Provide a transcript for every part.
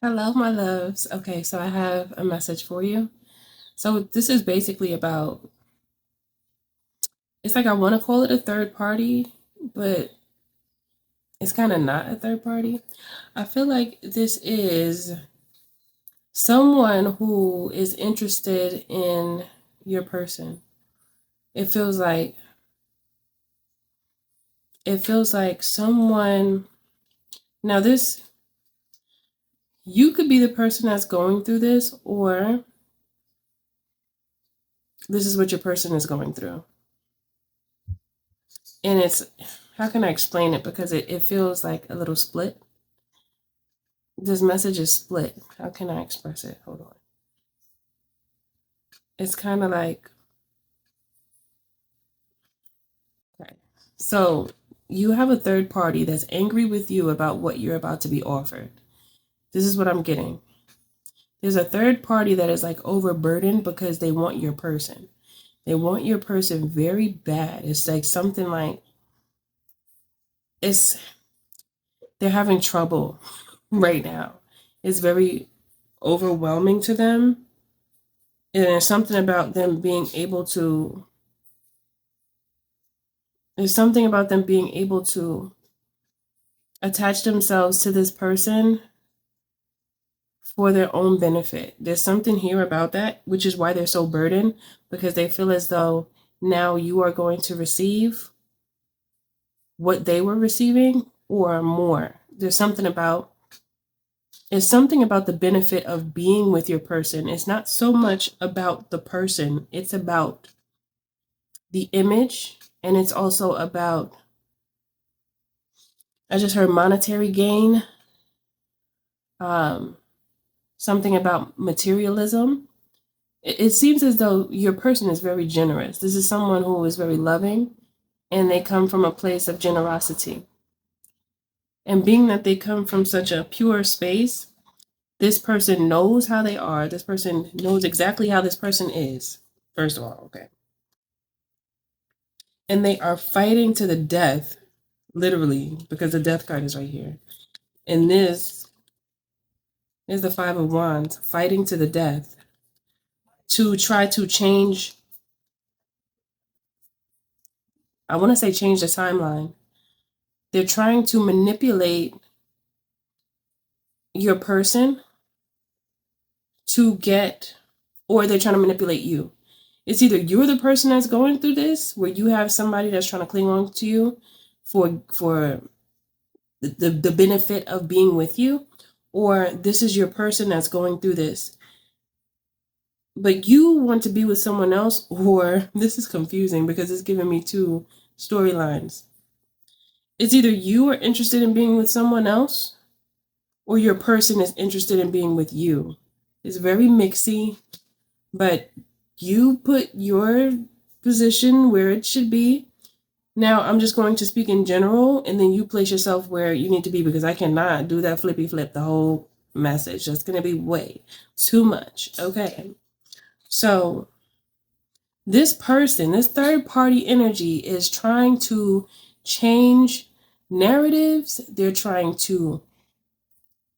Hello, my loves. Okay, so I have a message for you. So this is basically about, it's like I want to call it a third party, but it's kind of not a third party. I feel like this is someone who is interested in your person. It feels like someone. Now this, you could be the person that's going through this, or this is what your person is going through. And it's, how can I explain it? Because it feels like a little split. This message is split. How can I express it? Hold on. It's kind of like, okay. So you have a third party that's angry with you about what you're about to be offered. This is what I'm getting. There's a third party that is like overburdened because they want your person. They want your person very bad. It's like something like, it's, they're having trouble right now. It's very overwhelming to them. And there's something about them being able to, there's something about them being able to attach themselves to this person for their own benefit. There's something here about that, which is why they're so burdened, because they feel as though now you are going to receive what they were receiving or more. There's something about, it's something about the benefit of being with your person. It's not so much about the person, it's about the image, and it's also about, I just heard monetary gain, something about materialism. It seems as though your person is very generous. This is someone who is very loving, and they come from a place of generosity. And being that they come from such a pure space, this person knows how they are. This person knows exactly how this person is, first of all, okay? And they are fighting to the death, literally, because the death card is right here. And this is the Five of Wands, fighting to the death to try to change, I want to say change the timeline. They're trying to manipulate your person to get, or they're trying to manipulate you. It's either you're the person that's going through this, where you have somebody that's trying to cling on to you for the benefit of being with you, or this is your person that's going through this. But you want to be with someone else, or this is confusing because it's giving me two storylines. It's either you are interested in being with someone else, or your person is interested in being with you. It's very mixy, but you put your position where it should be. Now, I'm just going to speak in general, and then you place yourself where you need to be, because I cannot do that flippy flip the whole message. That's going to be way too much. Okay. So, this person, this third party energy is trying to change narratives. They're trying to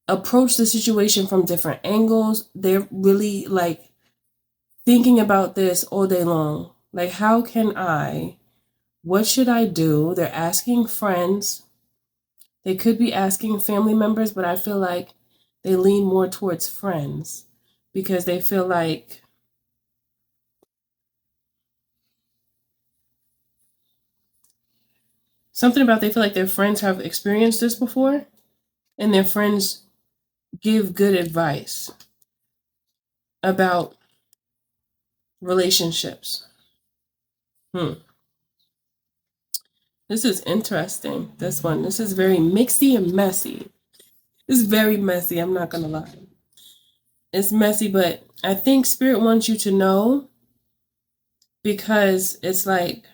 approach the situation from different angles. They're really like thinking about this all day long. Like, how can I, what should I do? They're asking friends. They could be asking family members, but I feel like they lean more towards friends because they feel like something about, they feel like their friends have experienced this before, and their friends give good advice about relationships. This is interesting. This one. This is very mixy and messy. It's very messy. I'm not going to lie. It's messy, but I think Spirit wants you to know, because it's like,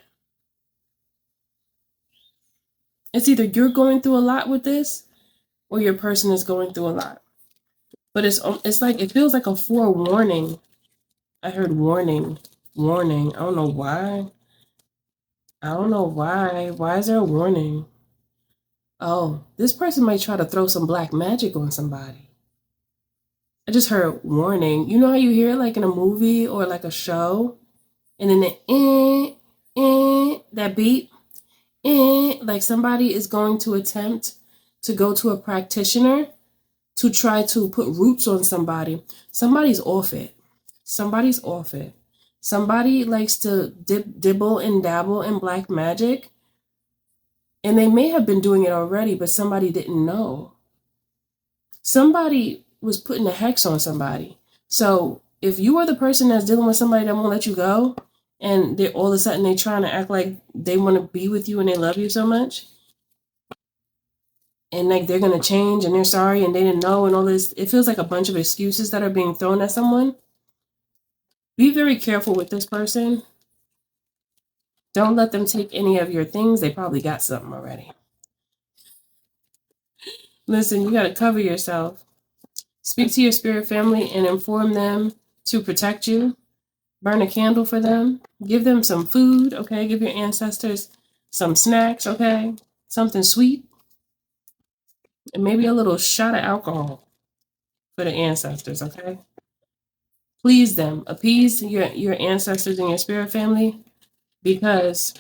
it's either you're going through a lot with this, or your person is going through a lot. But it's like, it feels like a forewarning. I heard warning, warning. I don't know why. I don't know why. Why is there a warning? Oh, this person might try to throw some black magic on somebody. I just heard warning. You know how you hear it like in a movie or like a show? And then that beat, like somebody is going to attempt to go to a practitioner to try to put roots on somebody. Somebody's off it. Somebody's off it. Somebody likes to dibble and dabble in black magic. And they may have been doing it already, but somebody didn't know. Somebody was putting a hex on somebody. So if you are the person that's dealing with somebody that won't let you go, and they're all of a sudden they're trying to act like they want to be with you and they love you so much, and like they're going to change and they're sorry and they didn't know and all this, it feels like a bunch of excuses that are being thrown at someone. Be very careful with this person. Don't let them take any of your things. They probably got something already. Listen, you got to cover yourself. Speak to your spirit family and inform them to protect you. Burn a candle for them. Give them some food, okay? Give your ancestors some snacks, okay? Something sweet. And maybe a little shot of alcohol for the ancestors, okay? Please them. Appease your ancestors and your spirit family, because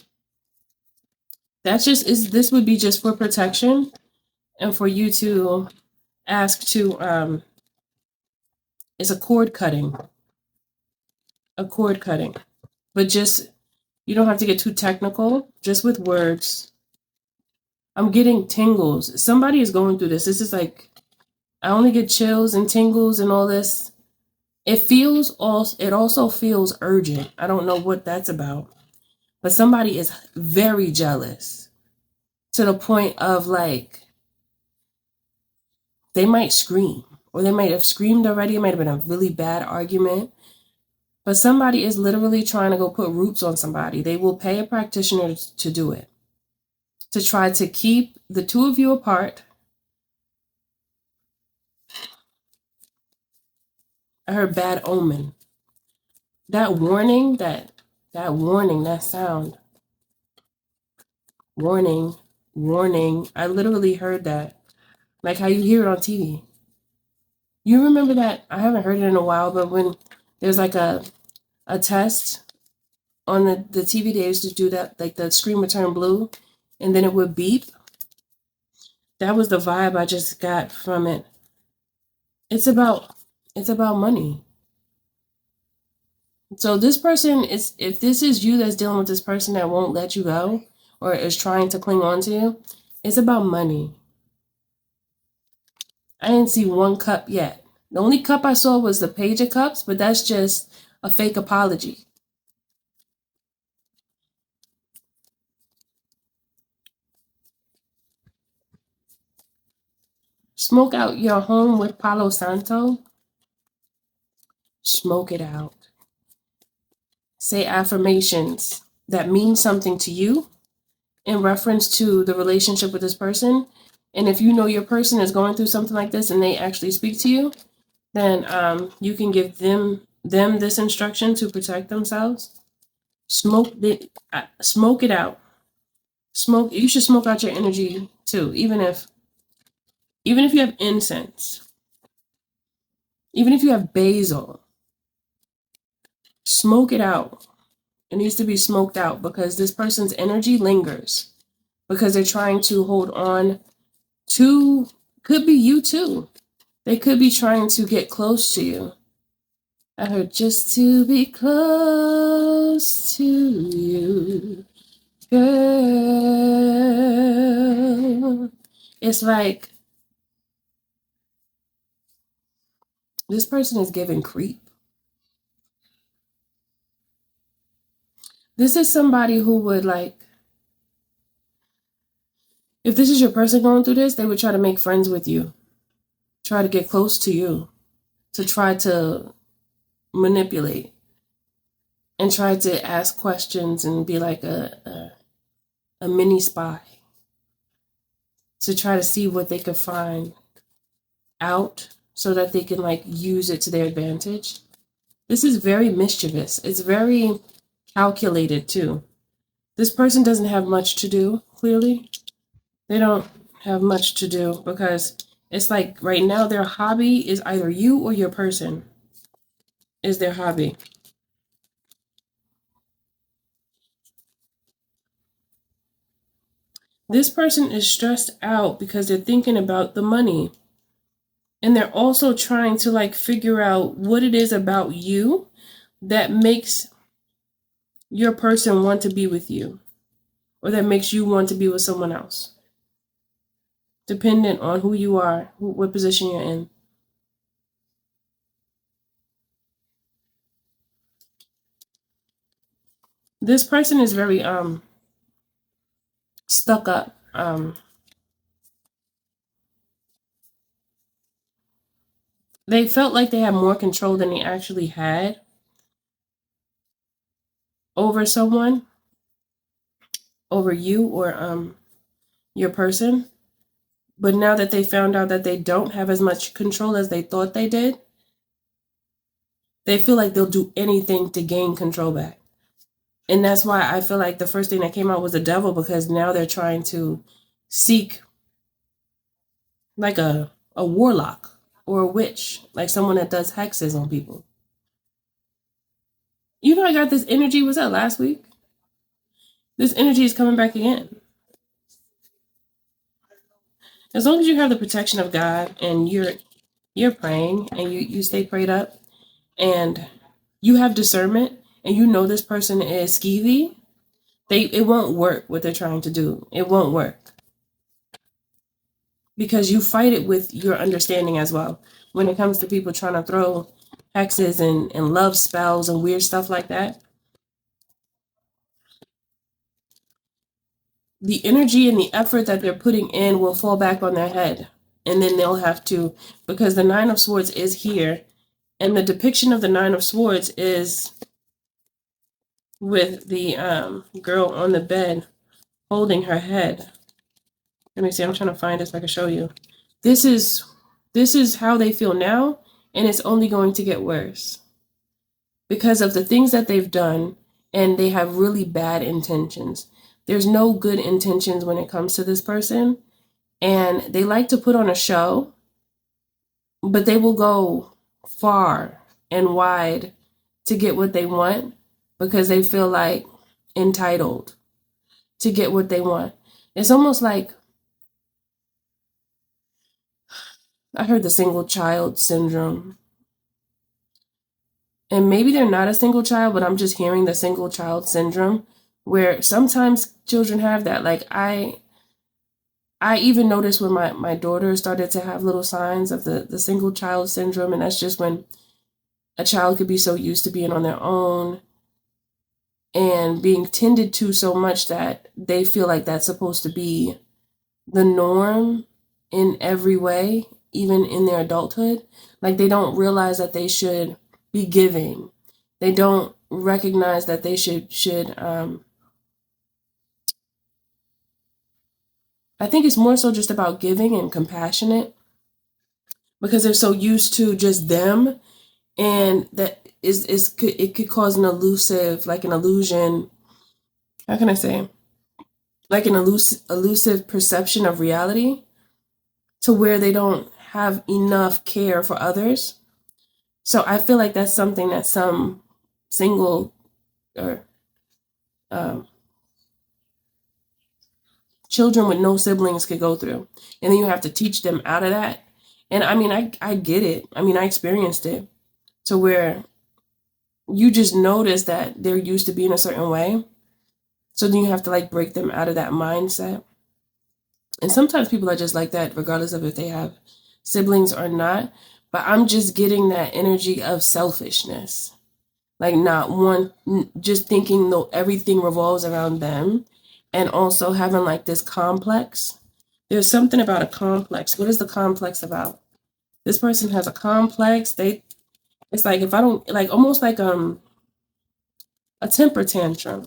this would be just for protection and for you to ask to it's a cord cutting. A cord cutting. But just, you don't have to get too technical, just with words. I'm getting tingles. Somebody is going through this. This is like, I only get chills and tingles and all this. It also feels urgent. I don't know what that's about. But somebody is very jealous to the point of like, they might scream, or they might have screamed already. It might have been a really bad argument. But somebody is literally trying to go put roots on somebody. They will pay a practitioner to do it, to try to keep the two of you apart. I heard bad omen. That warning, that sound. Warning, warning. I literally heard that. Like how you hear it on TV. You remember that? I haven't heard it in a while, but when there's like a test on the TV, they used to do that, like the screen would turn blue and then it would beep. That was the vibe I just got from it. It's about money. So this person is, if this is you that's dealing with this person that won't let you go or is trying to cling on to you, it's about money. I didn't see one cup yet. The only cup I saw was the Page of Cups, but that's just a fake apology. Smoke out your home with Palo Santo. Smoke it out. Say affirmations that mean something to you in reference to the relationship with this person. And if you know your person is going through something like this and they actually speak to you, then you can give them this instruction to protect themselves. Smoke it out. You should smoke out your energy too, even if you have incense, even if you have basil. Smoke it out. It needs to be smoked out, because this person's energy lingers, because they're trying to hold on to, could be you too. They could be trying to get close to you. I heard just to be close to you, girl. It's like this person is giving creep. This is somebody who would like, if this is your person going through this, they would try to make friends with you, try to get close to you, to try to manipulate and try to ask questions and be like a mini spy, to try to see what they could find out so that they can like use it to their advantage. This is very mischievous. It's very calculated too. This person doesn't have much to do, clearly. They don't have much to do, because It's like right now their hobby is either you or your person is their hobby. This person is stressed out because they're thinking about the money. And they're also trying to like figure out what it is about you that makes your person want to be with you, or that makes you want to be with someone else, dependent on who you are, what position you're in. This person is very stuck up. They felt like they had more control than they actually had over someone, over you or your person. But now that they found out that they don't have as much control as they thought they did, they feel like they'll do anything to gain control back. And that's why I feel like the first thing that came out was the devil, because now they're trying to seek like a warlock or a witch, like someone that does hexes on people. You know, I got this energy. Was that last week? This energy is coming back again. As long as you have the protection of God and you're praying and you stay prayed up and you have discernment and you know this person is skeevy, it won't work what they're trying to do. It won't work. Because you fight it with your understanding as well. When it comes to people trying to throw hexes and love spells and weird stuff like that, the energy and the effort that they're putting in will fall back on their head. And then they'll have to, because the Nine of Swords is here, and the depiction of the Nine of Swords is with the girl on the bed holding her head. Let me see, I'm trying to find this so I can show you. This is how they feel now, and it's only going to get worse because of the things that they've done, and they have really bad intentions. There's no good intentions when it comes to this person, and they like to put on a show, but they will go far and wide to get what they want because they feel like entitled to get what they want. It's almost like, I heard the single child syndrome. And maybe they're not a single child, but I'm just hearing the single child syndrome, where sometimes children have that. Like I even noticed when my daughter started to have little signs of the single child syndrome, and that's just when a child could be so used to being on their own and being tended to so much that they feel like that's supposed to be the norm in every way, even in their adulthood. Like they don't realize that they should be giving. They don't recognize that they should I think it's more so just about giving and compassionate, because they're so used to just them, and that it could cause an elusive, like an illusion. How can I say? Like an elusive perception of reality, to where they don't have enough care for others. So I feel like that's something that some single or um, children with no siblings could go through. And then you have to teach them out of that. And I mean, I get it. I mean, I experienced it, to where you just notice that they're used to being a certain way. So then you have to like break them out of that mindset. And sometimes people are just like that, regardless of if they have siblings or not. But I'm just getting that energy of selfishness. Like not one, just thinking though everything revolves around them, and also having like this complex. There's something about a complex. What is the complex about? This person has a complex. It's like, if I don't, like almost like a temper tantrum.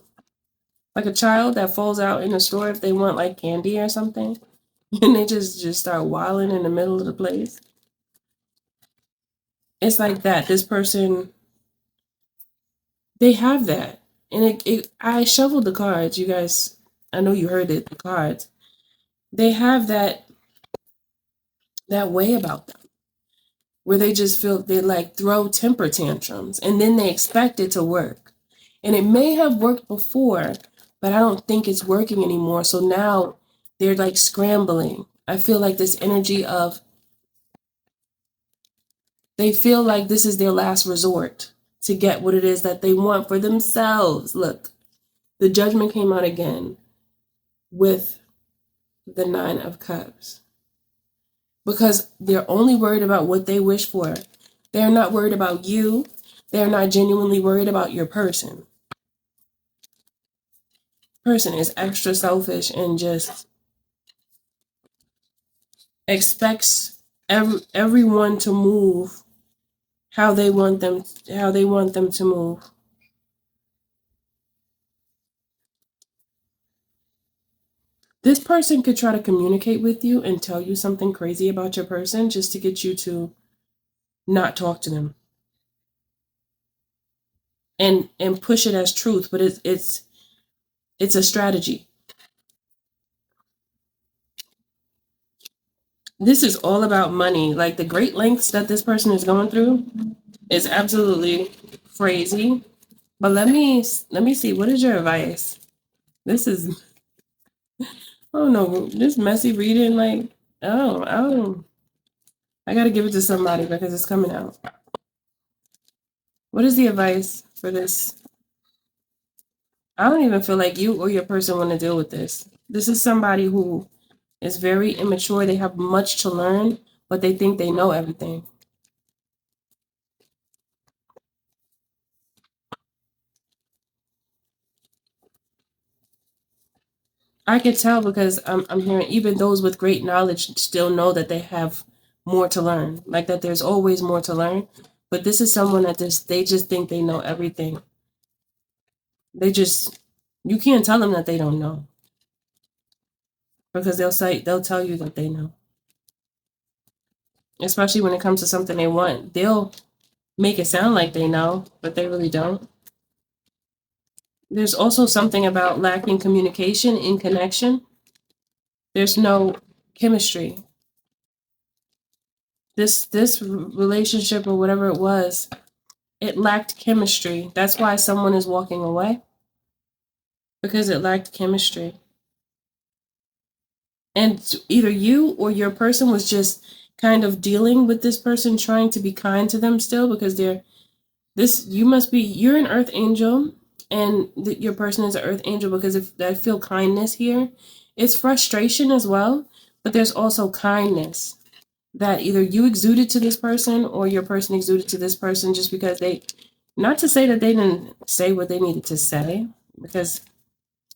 Like a child that falls out in the store if they want like candy or something, and they just start wilding in the middle of the place. It's like that. This person, they have that. And I shuffled the cards, you guys. I know you heard it, the cards. They have that that way about them, where they just feel they like throw temper tantrums and then they expect it to work. And it may have worked before, but I don't think it's working anymore. So now they're like scrambling. I feel like this energy of they feel like this is their last resort to get what it is that they want for themselves. Look, the Judgment came out again with the Nine of Cups because they're only worried about what they wish for. They're not worried about you. They're not genuinely worried about your person. Person is extra selfish and just expects everyone to move how they want them to move. This person could try to communicate with you and tell you something crazy about your person just to get you to not talk to them and push it as truth, but it's a strategy. This is all about money. Like the great lengths that this person is going through is absolutely crazy. But let me see, what is your advice? This is, oh no, this messy reading, like, oh, I gotta give it to somebody because it's coming out. What is the advice for this? I don't even feel like you or your person want to deal with this. This is somebody who is very immature. They have much to learn, but they think they know everything. I can tell because I'm hearing even those with great knowledge still know that they have more to learn. Like that there's always more to learn. But this is someone that they just think they know everything. They just you can't tell them that they don't know. Because they'll tell you that they know. Especially when it comes to something they want. They'll make it sound like they know, but they really don't. There's also something about lacking communication and connection. There's no chemistry. This relationship or whatever it was, it lacked chemistry. That's why someone is walking away. Because it lacked chemistry. And either you or your person was just kind of dealing with this person trying to be kind to them still because you're an earth angel and your person is an earth angel because if I feel kindness here, it's frustration as well, but there's also kindness that either you exuded to this person or your person exuded to this person just because not to say that they didn't say what they needed to say, because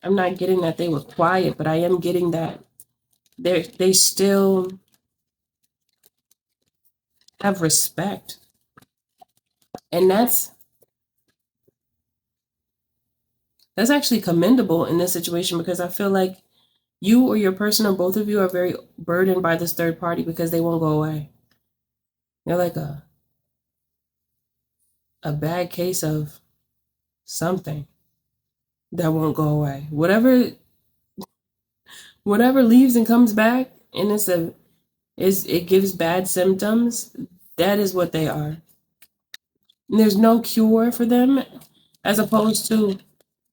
I'm not getting that they were quiet, but I am getting that they still have respect. And that's actually commendable in this situation because I feel like you or your person or both of you are very burdened by this third party because they won't go away. They're like a bad case of something that won't go away. Whatever leaves and comes back and it gives bad symptoms, that is what they are. And there's no cure for them as opposed to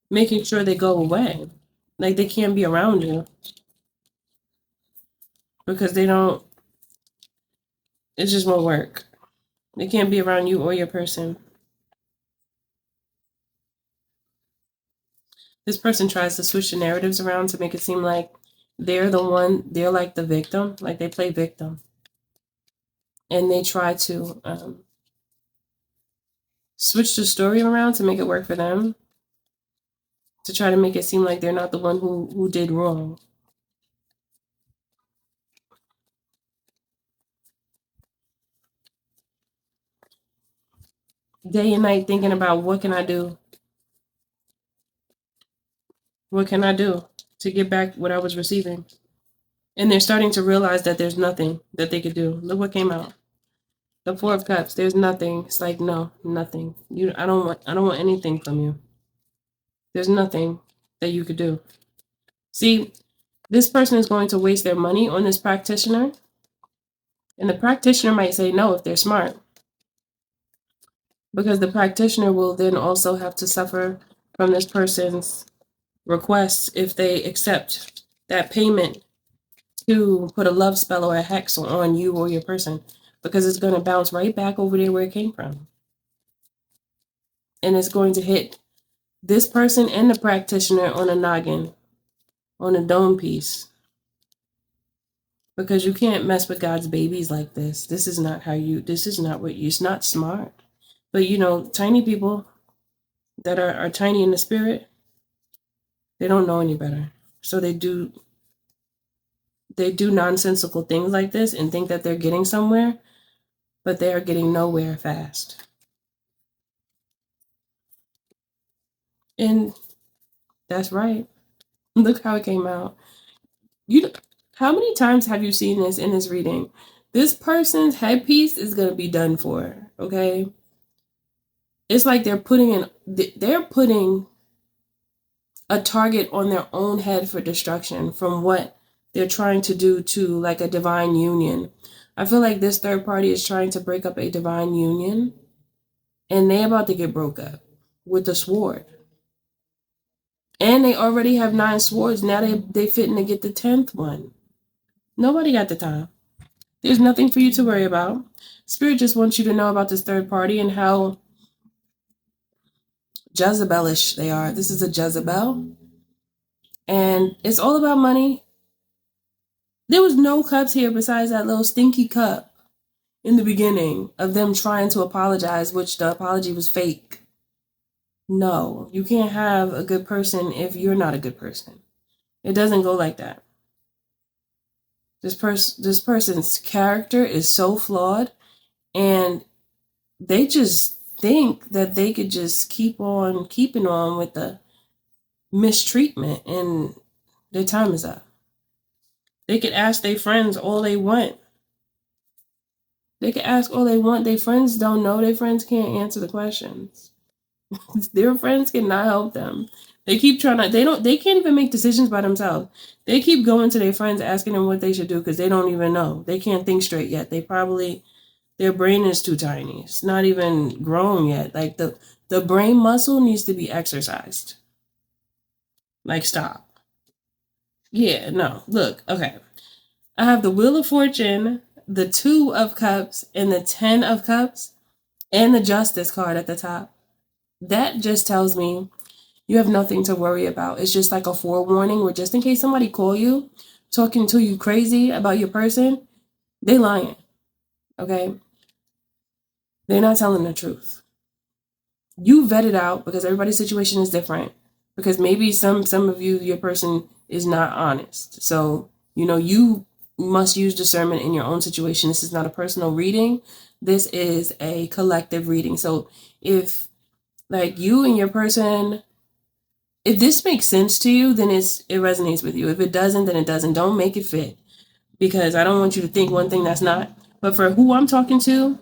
making sure they go away. Like they can't be around you because it just won't work. They can't be around you or your person. This person tries to switch the narratives around to make it seem like they're like the victim, like they play victim. And they try to switch the story around to make it work for them, to try to make it seem like they're not the one who did wrong. Day and night thinking about what can I do? What can I do to get back what I was receiving? And they're starting to realize that there's nothing that they could do. Look what came out. The Four of Cups. There's nothing. It's like no, nothing. I don't want anything from you. There's nothing that you could do. See, this person is going to waste their money on this practitioner And the practitioner might say no if they're smart, because the practitioner will then also have to suffer from this person's requests if they accept that payment to put a love spell or a hex on you or your person, because it's going to bounce right back over there where it came from. And it's going to hit this person and the practitioner on a noggin, on a dome piece. Because you can't mess with God's babies like this. This is not it's not smart. But tiny people that are tiny in the spirit, they don't know any better. So they do nonsensical things like this and think that they're getting somewhere, but they are getting nowhere fast. And that's right. Look how it came out. How many times have you seen this in this reading? This person's headpiece is going to be done for, okay? It's like they're putting a target on their own head for destruction from what they're trying to do to like a divine union. I feel like this third party is trying to break up a divine union, and they about to get broke up with the sword. And they already have 9 swords. Now they fitting to get the 10th one. Nobody got the time. There's nothing for you to worry about. Spirit just wants you to know about this third party and how Jezebelish they are. This is a Jezebel. And it's all about money. There was no cups here besides that little stinky cup in the beginning of them trying to apologize, which the apology was fake. No, you can't have a good person if you're not a good person. It doesn't go like that. This person's character is so flawed, and they just think that they could just keep on keeping on with the mistreatment, and their time is up. They could ask their friends all they want. Their friends don't know. Their friends can't answer the questions. Their friends cannot help them. They keep trying to, they can't even make decisions by themselves. They keep going to their friends asking them what they should do because they don't even know. They can't think straight yet. Their brain is too tiny. It's not even grown yet. Like the brain muscle needs to be exercised. Like, stop. Yeah, no. Look, okay. I have the Wheel of Fortune, the 2 of Cups, and the 10 of Cups, and the Justice card at the top. That just tells me you have nothing to worry about. It's just like a forewarning where just in case somebody call you, talking to you crazy about your person, they lying, okay? They're not telling the truth. You vet it out because everybody's situation is different. Because maybe some of you, your person is not honest. So, you must use discernment in your own situation. This is not a personal reading. This is a collective reading. So if like you and your person, if this makes sense to you, then it resonates with you. If it doesn't, then it doesn't. Don't make it fit, because I don't want you to think one thing that's not. But for who I'm talking to,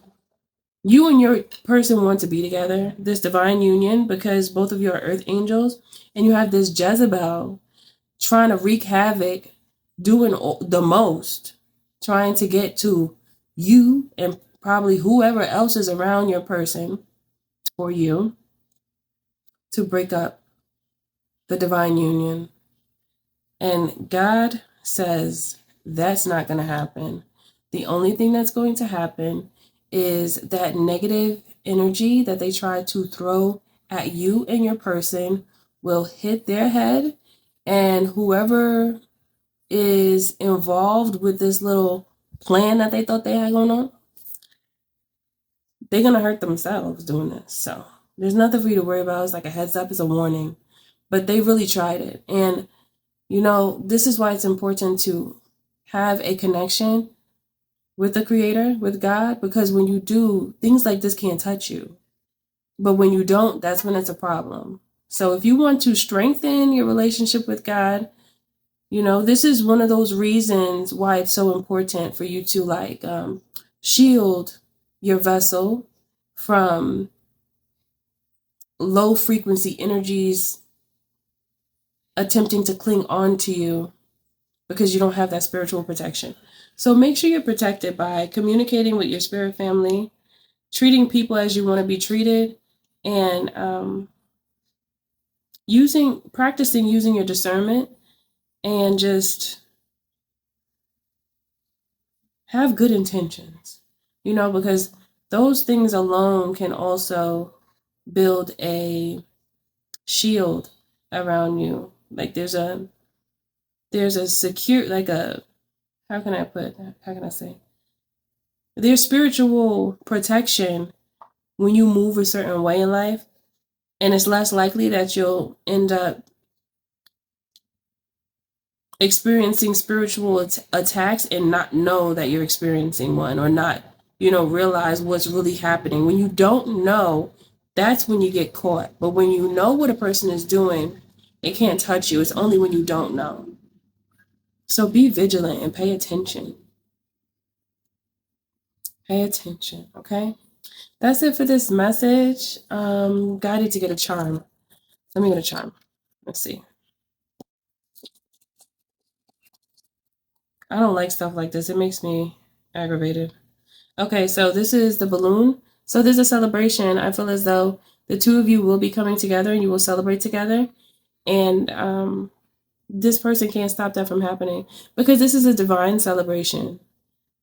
you and your person want to be together, this divine union, because both of you are earth angels, and you have this Jezebel trying to wreak havoc, doing the most, trying to get to you and probably whoever else is around your person or you to break up the divine union. And God says that's not going to happen. The only thing that's going to happen is that negative energy that they try to throw at you and your person will hit their head, and whoever is involved with this little plan that they thought they had going on, they're going to hurt themselves doing this. So there's nothing for you to worry about. It's like a heads up, it's a warning. But they really tried it. And, this is why it's important to have a connection with the Creator, with God, because when you do, things like this can't touch you. But when you don't, that's when it's a problem. So if you want to strengthen your relationship with God, this is one of those reasons why it's so important for you to shield your vessel from low frequency energies attempting to cling on to you, because you don't have that spiritual protection. So make sure you're protected by communicating with your spirit family, treating people as you want to be treated, and practicing using your discernment, and just have good intentions, because those things alone can also build a shield around you. Like there's a secure, like how can I say? There's spiritual protection when you move a certain way in life, and it's less likely that you'll end up experiencing spiritual attacks and not know that you're experiencing one, or not, realize what's really happening. When you don't know, that's when you get caught. But when you know what a person is doing, it can't touch you. It's only when you don't know. So be vigilant and pay attention. Pay attention, okay? That's it for this message. Guided to get a charm. Let me get a charm. Let's see. I don't like stuff like this. It makes me aggravated. Okay, so this is the balloon. So there's a celebration. I feel as though the two of you will be coming together and you will celebrate together. And this person can't stop that from happening, because this is a divine celebration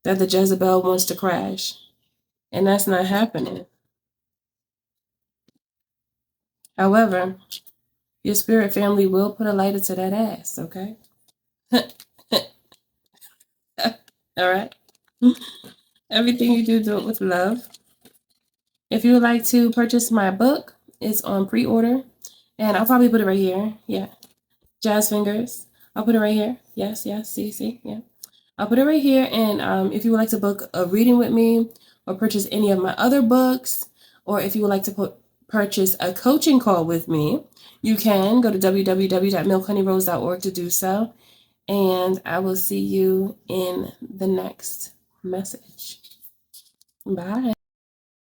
that the Jezebel wants to crash. And that's not happening. However, your spirit family will put a lighter to that ass, okay? All right? Everything you do it with love. If you would like to purchase my book, it's on pre-order. And I'll probably put it right here. Yeah. Jazz Fingers. I'll put it right here. Yes, see, yeah. I'll put it right here. And if you would like to book a reading with me, or purchase any of my other books, or if you would like to purchase a coaching call with me, you can go to www.milkhoneyRose.org to do so. And I will see you in the next message. Bye.